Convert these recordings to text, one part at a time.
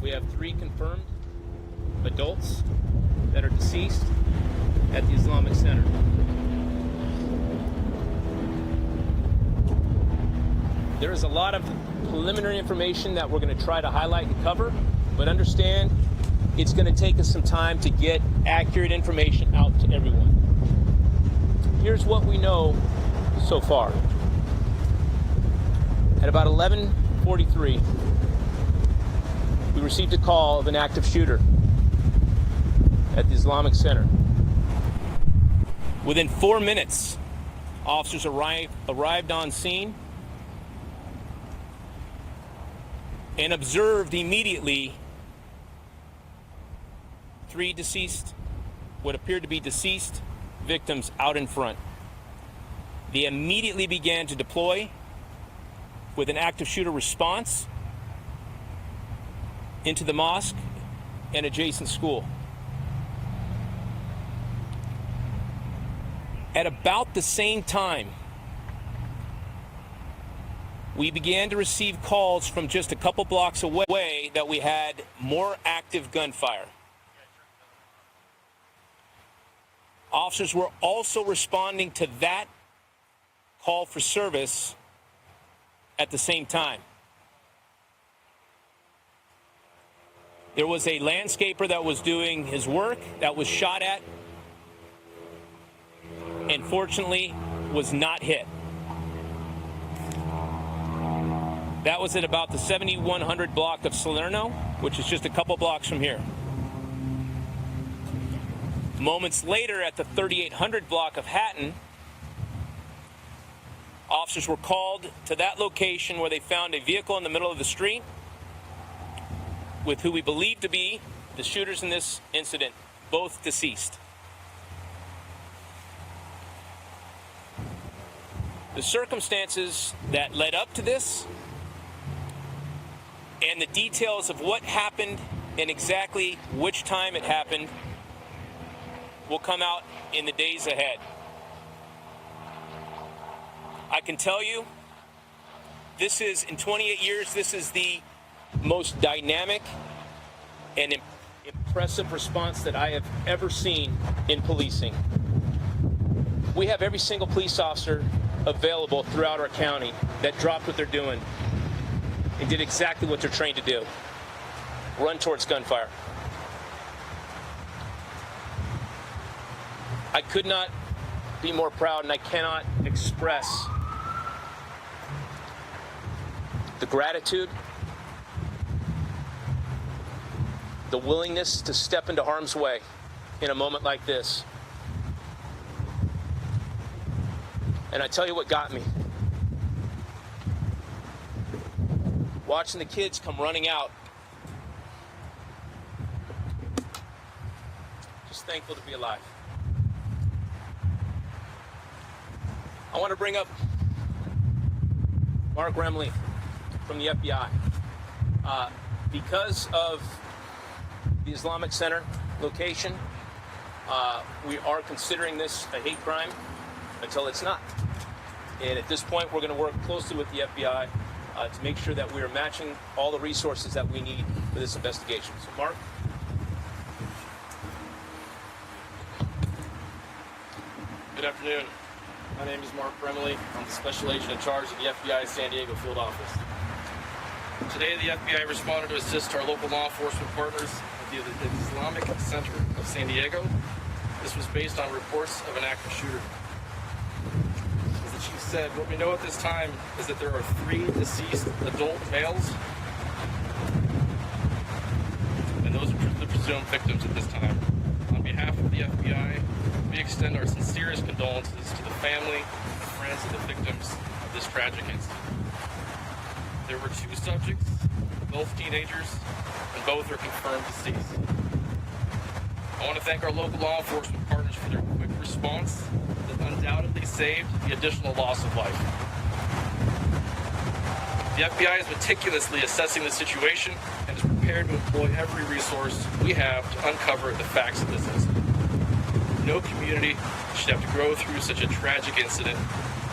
We have 3 confirmed adults that are deceased at the Islamic Center. There is a lot of preliminary information that we're going to try to highlight and cover, but understand it's going to take us some time to get accurate information out to everyone. Here's what we know so far. At about 11:43, we received a call of an active shooter at the Islamic Center. Within 4 minutes, officers arrived on scene and observed immediately 3 deceased, what appeared to be deceased victims out in front. They immediately began to deploy with an active shooter response into the mosque and adjacent school. At about the same time, we began to receive calls from just a couple blocks away that we had more active gunfire. Officers were also responding to that call for service at the same time. There was a landscaper that was doing his work that was shot at and fortunately was not hit. That was at about the 7100 block of Salerno, which is just a couple blocks from here. Moments later, at the 3800 block of Hatton, officers were called to that location where they found a vehicle in the middle of the street with who we believe to be the shooters in this incident, both deceased. The circumstances that led up to this and the details of what happened and exactly which time it happened will come out in the days ahead. I can tell you, this is, in 28 years, this is the most dynamic and impressive response that I have ever seen in policing. We have every single police officer available throughout our county that dropped what they're doing and did exactly what they're trained to do: run towards gunfire. I could not be more proud, and I cannot express the gratitude, the willingness to step into harm's way in a moment like this. And I tell you what got me. Watching the kids come running out. Just thankful to be alive. I want to bring up Mark Remley from the FBI. Because of the Islamic Center location, we are considering this a hate crime until it's not. And at this point, we're going to work closely with the FBI to make sure that we are matching all the resources that we need for this investigation. So, Mark? Good afternoon. My name is Mark Remley. I'm the Special Agent in charge of the FBI San Diego Field Office. Today, the FBI responded to assist our local law enforcement partners at the Islamic Center of San Diego. This was based on reports of an active shooter. As the chief said, what we know at this time is that there are 3 deceased adult males, and those are the presumed victims at this time. On behalf of the FBI, we extend our sincerest condolences to the family and friends of the victims of this tragic incident. There were 2 subjects, both teenagers, and both are confirmed deceased. I want to thank our local law enforcement partners for their quick response that undoubtedly saved the additional loss of life. The FBI is meticulously assessing the situation and is prepared to employ every resource we have to uncover the facts of this incident. No community should have to go through such a tragic incident,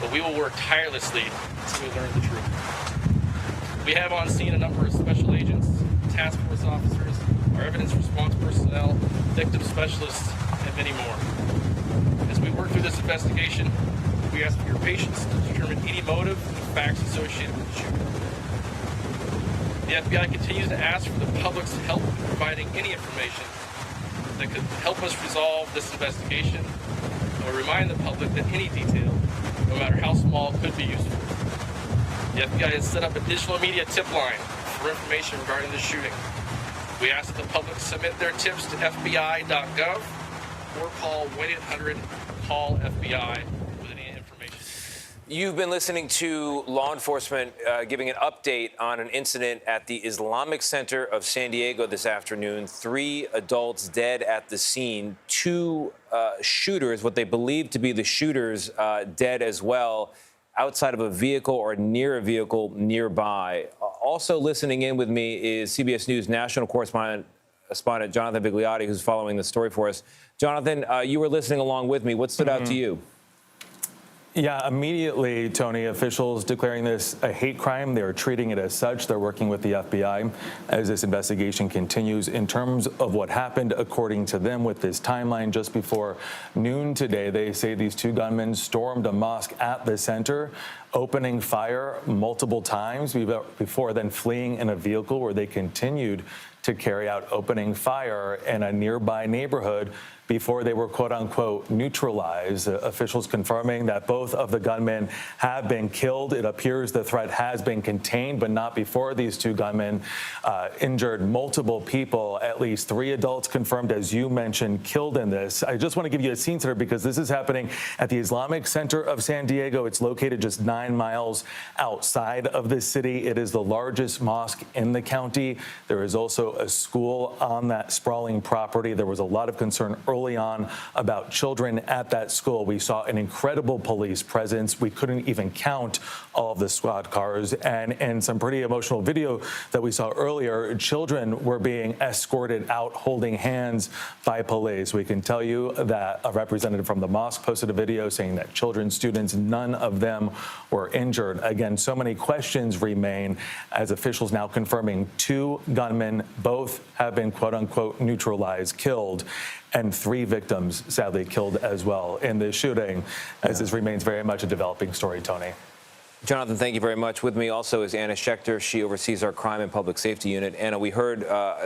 but we will work tirelessly until we learn the truth. We have on scene a number of special agents, task force officers, our evidence response personnel, victim specialists, and many more. As we work through this investigation, we ask for your patience to determine any motive and facts associated with the shooting. The FBI continues to ask for the public's help in providing any information that could help us resolve this investigation, and we remind the public that any detail, no matter how small, could be useful. The FBI has set up a digital media tip line for information regarding the shooting. We ask that the public submit their tips to FBI.gov or call 1-800-CALL-FBI with any information. You've been listening to law enforcement giving an update on an incident at the Islamic Center of San Diego this afternoon. 3 adults dead at the scene. 2 shooters, what they believe to be the shooters, dead as well, outside of a vehicle or near a vehicle nearby. Also listening in with me is CBS News national correspondent Jonathan Vigliotti, who's following the story for us. Jonathan, you were listening along with me. What stood out to you? Yeah, immediately, Tony, officials declaring this a hate crime. They're treating it as such. They're working with the FBI as this investigation continues. In terms of what happened, according to them, with this timeline just before noon today, they say these 2 gunmen stormed a mosque at the center, opening fire multiple times before then fleeing in a vehicle where they continued to carry out opening fire in a nearby neighborhood before they were, quote unquote, neutralized. Officials confirming that both of the gunmen have been killed. It appears the threat has been contained, but not before these 2 gunmen injured multiple people. At least 3 adults confirmed, as you mentioned, killed in this. I just want to give you a scene setter because this is happening at the Islamic Center of San Diego. It's located just 9 miles outside of the city. It is the largest mosque in the county. There is also a school on that sprawling property. There was a lot of concern early on about children at that school. We saw an incredible police presence. We couldn't even count all of the squad cars. And some pretty emotional video that we saw earlier, children were being escorted out holding hands by police. We can tell you that a representative from the mosque posted a video saying that children, students, none of them were injured. Again, so many questions remain as officials now confirming 2 gunmen, both have been, quote unquote, neutralized, killed, and 3 victims sadly killed as well in this shooting, as this remains very much a developing story, Tony. Jonathan, thank you very much. With me also is Anna Schechter. She oversees our crime and public safety unit. Anna, we heard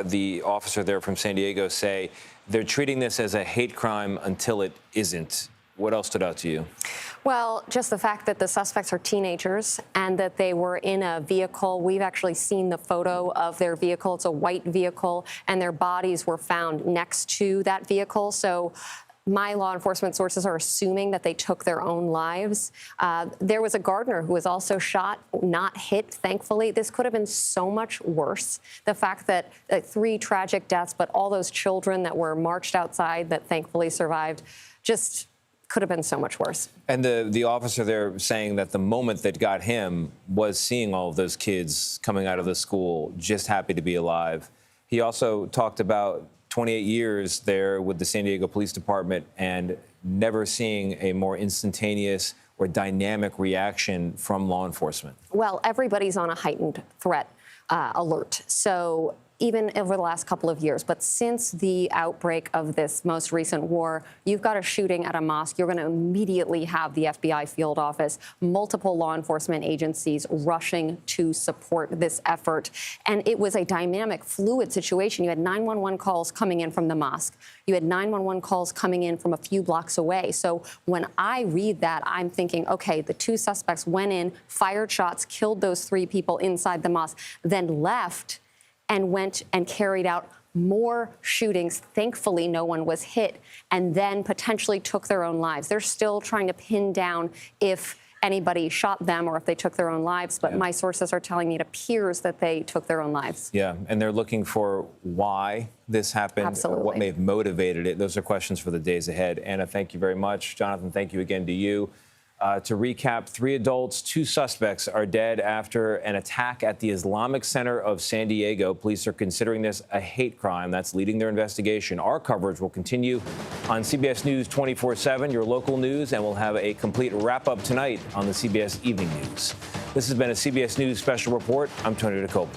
the officer there from San Diego say they're treating this as a hate crime until it isn't. What else stood out to you? Well, just the fact that the suspects are teenagers and that they were in a vehicle. We've actually seen the photo of their vehicle. It's a white vehicle, and their bodies were found next to that vehicle. So my law enforcement sources are assuming that they took their own lives. There was a gardener who was also shot, not hit, thankfully. This could have been so much worse. The fact that 3 tragic deaths, but all those children that were marched outside that thankfully survived, just could have been so much worse. And the officer there saying that the moment that got him was seeing all of those kids coming out of the school, just happy to be alive. He also talked about 28 years there with the San Diego Police Department and never seeing a more instantaneous or dynamic reaction from law enforcement. Well, everybody's on a heightened threat alert. So even over the last couple of years. But since the outbreak of this most recent war, you've got a shooting at a mosque, you're going to immediately have the FBI field office, multiple law enforcement agencies rushing to support this effort. And it was a dynamic, fluid situation. You had 911 calls coming in from the mosque. You had 911 calls coming in from a few blocks away. So when I read that, I'm thinking, okay, the 2 suspects went in, fired shots, killed those 3 people inside the mosque, then left and went and carried out more shootings. Thankfully, no one was hit, and then potentially took their own lives. They're still trying to pin down if anybody shot them or if they took their own lives, but my sources are telling me it appears that they took their own lives. Yeah, and they're looking for why this happened, Absolutely. What may have motivated it. Those are questions for the days ahead. Anna, thank you very much. Jonathan, thank you again to you. To recap, 3 adults, 2 suspects are dead after an attack at the Islamic Center of San Diego. Police are considering this a hate crime. That's leading their investigation. Our coverage will continue on CBS News 24/7, your local news, and we'll have a complete wrap-up tonight on the CBS Evening News. This has been a CBS News Special Report. I'm Tony Dokoupil.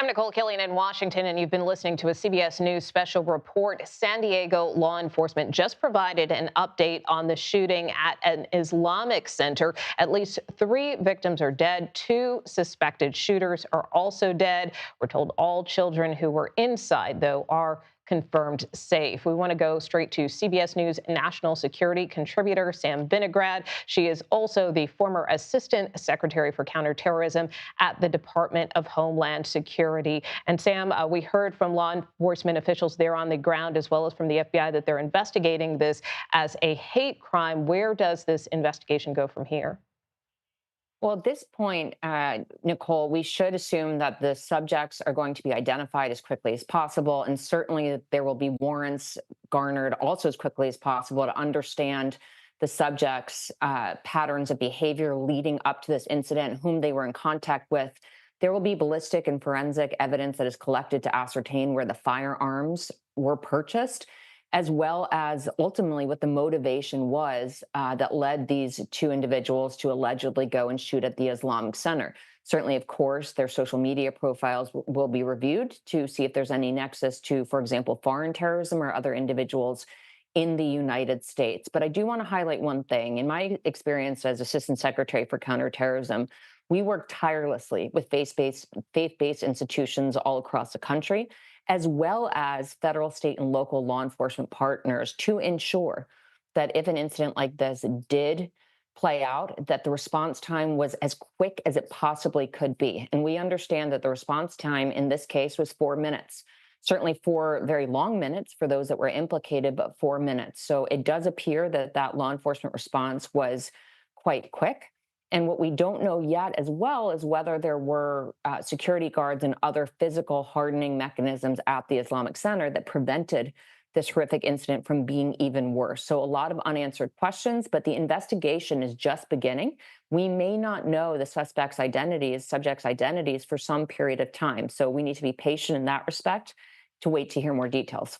Nicole Killian in Washington, and you've been listening to a CBS News special report. San Diego law enforcement just provided an update on the shooting at an Islamic center. At least 3 victims are dead. 2 suspected shooters are also dead. We're told all children who were inside, though, are confirmed safe. We want to go straight to CBS News national security contributor Sam Vinograd. She is also the former Assistant Secretary for Counterterrorism at the Department of Homeland Security. And Sam, we heard from law enforcement officials there on the ground, as well as from the FBI, that they're investigating this as a hate crime. Where does this investigation go from here? Well, at this point, Nicole, we should assume that the subjects are going to be identified as quickly as possible, and certainly that there will be warrants garnered also as quickly as possible to understand the subjects' patterns of behavior leading up to this incident, whom they were in contact with. There will be ballistic and forensic evidence that is collected to ascertain where the firearms were purchased, as well as ultimately what the motivation was that led these 2 individuals to allegedly go and shoot at the Islamic Center. Certainly, of course, their social media profiles will be reviewed to see if there's any nexus to, for example, foreign terrorism or other individuals in the United States. But I do want to highlight one thing. In my experience as Assistant Secretary for Counterterrorism, we work tirelessly with faith-based institutions all across the country, as well as federal, state, and local law enforcement partners, to ensure that if an incident like this did play out, that the response time was as quick as it possibly could be. And we understand that the response time in this case was 4 minutes. Certainly 4 very long minutes for those that were implicated, but 4 minutes. So it does appear that that law enforcement response was quite quick. And what we don't know yet as well is whether there were security guards and other physical hardening mechanisms at the Islamic Center that prevented this horrific incident from being even worse. So a lot of unanswered questions, but the investigation is just beginning. We may not know the subjects' identities for some period of time. So we need to be patient in that respect to wait to hear more details.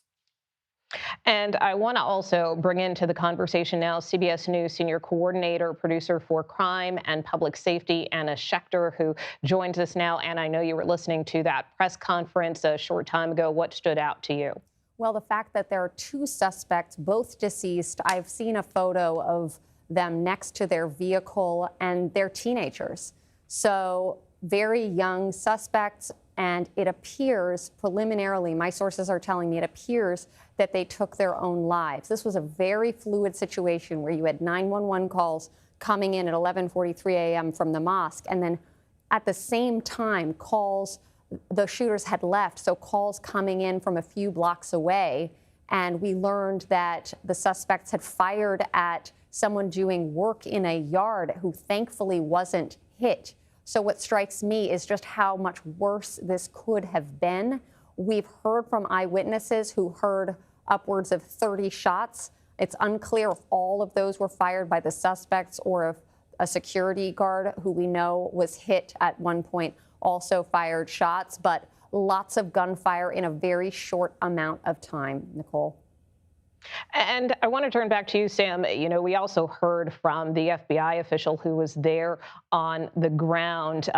And I want to also bring into the conversation now CBS News senior coordinator, producer for crime and public safety, Anna Schechter, who joins us now. And I know you were listening to that press conference a short time ago. What stood out to you? Well, the fact that there are 2 suspects, both deceased. I've seen a photo of them next to their vehicle, and they're teenagers. So very young suspects. And it appears preliminarily, my sources are telling me, it appears that they took their own lives. This was a very fluid situation where you had 911 calls coming in at 11:43 a.m. from the mosque. And then at the same time, the shooters had left. So calls coming in from a few blocks away. And we learned that the suspects had fired at someone doing work in a yard who thankfully wasn't hit. So what strikes me is just how much worse this could have been. We've heard from eyewitnesses who heard upwards of 30 shots. It's unclear if all of those were fired by the suspects or if a security guard who we know was hit at one point also fired shots, but lots of gunfire in a very short amount of time, Nicole. And I want to turn back to you, Sam. You know, we also heard from the FBI official who was there on the ground.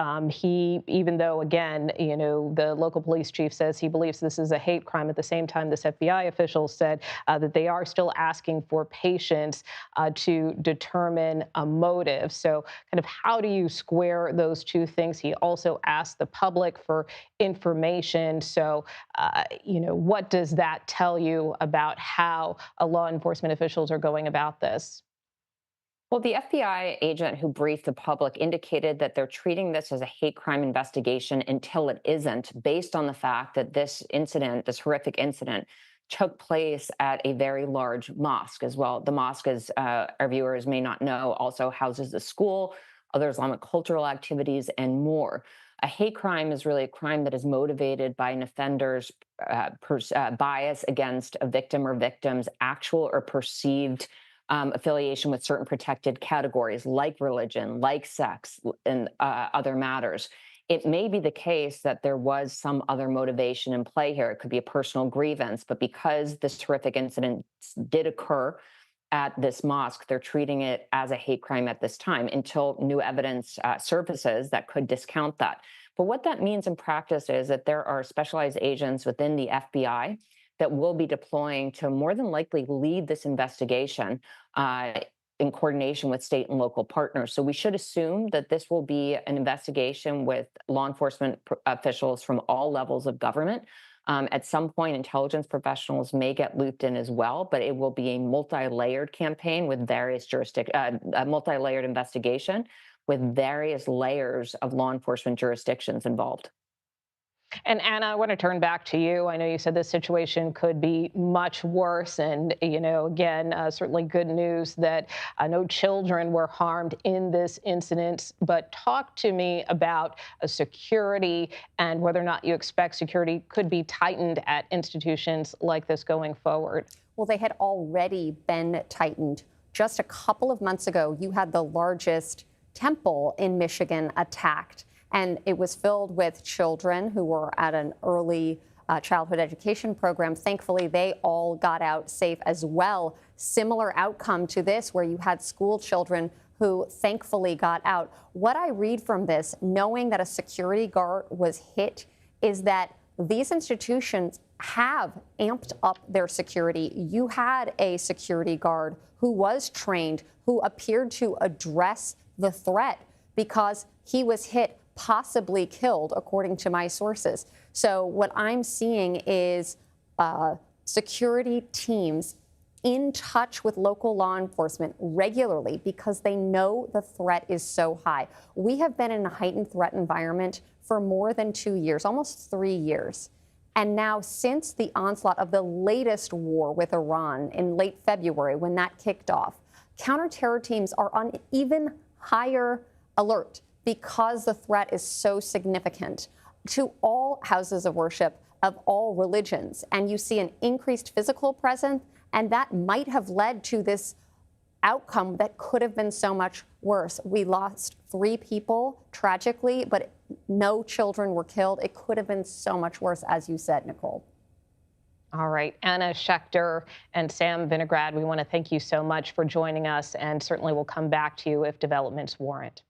Even though, again, you know, the local police chief says he believes this is a hate crime, at the same time, this FBI official said that they are still asking for patience to determine a motive. So kind of how do you square those 2 things? He also asked the public for information. So, you know, what does that tell you about how law enforcement officials are going about this? Well, the FBI agent who briefed the public indicated that they're treating this as a hate crime investigation until it isn't, based on the fact that this incident, this horrific incident, took place at a very large mosque as well. The mosque, as our viewers may not know, also houses a school, other Islamic cultural activities, and more. A hate crime is really a crime that is motivated by an offender's bias against a victim or victims' actual or perceived affiliation with certain protected categories like religion, like sex, and other matters. It may be the case that there was some other motivation in play here. It could be a personal grievance, but because this horrific incident did occur at this mosque, they're treating it as a hate crime at this time until new evidence surfaces that could discount that. But what that means in practice is that there are specialized agents within the FBI that will be deploying to more than likely lead this investigation in coordination with state and local partners. So we should assume that this will be an investigation with law enforcement officials from all levels of government. At some point, intelligence professionals may get looped in as well, but it will be a multi-layered campaign with various a multi-layered investigation with various layers of law enforcement jurisdictions involved. And Anna, I want to turn back to you. I know you said this situation could be much worse. And, again, certainly good news that no children were harmed in this incident. But talk to me about security and whether or not you expect security could be tightened at institutions like this going forward. Well, they had already been tightened. Just a couple of months ago, you had the largest temple in Michigan attacked. And it was filled with children who were at an early childhood education program. Thankfully, they all got out safe as well. Similar outcome to this, where you had school children who thankfully got out. What I read from this, knowing that a security guard was hit, is that these institutions have amped up their security. You had a security guard who was trained, who appeared to address the threat because he was hit, possibly killed, according to my sources. So what I'm seeing is security teams in touch with local law enforcement regularly because they know the threat is so high. We have been in a heightened threat environment for more than 2 years, almost 3 years. And now, since the onslaught of the latest war with Iran in late February, when that kicked off, counterterror teams are on even higher alert because the threat is so significant to all houses of worship of all religions. And you see an increased physical presence, and that might have led to this outcome that could have been so much worse. We lost 3 people tragically, but no children were killed. It could have been so much worse, as you said, Nicole. All right, Anna Schechter and Sam Vinograd, we want to thank you so much for joining us, and certainly we'll come back to you if developments warrant.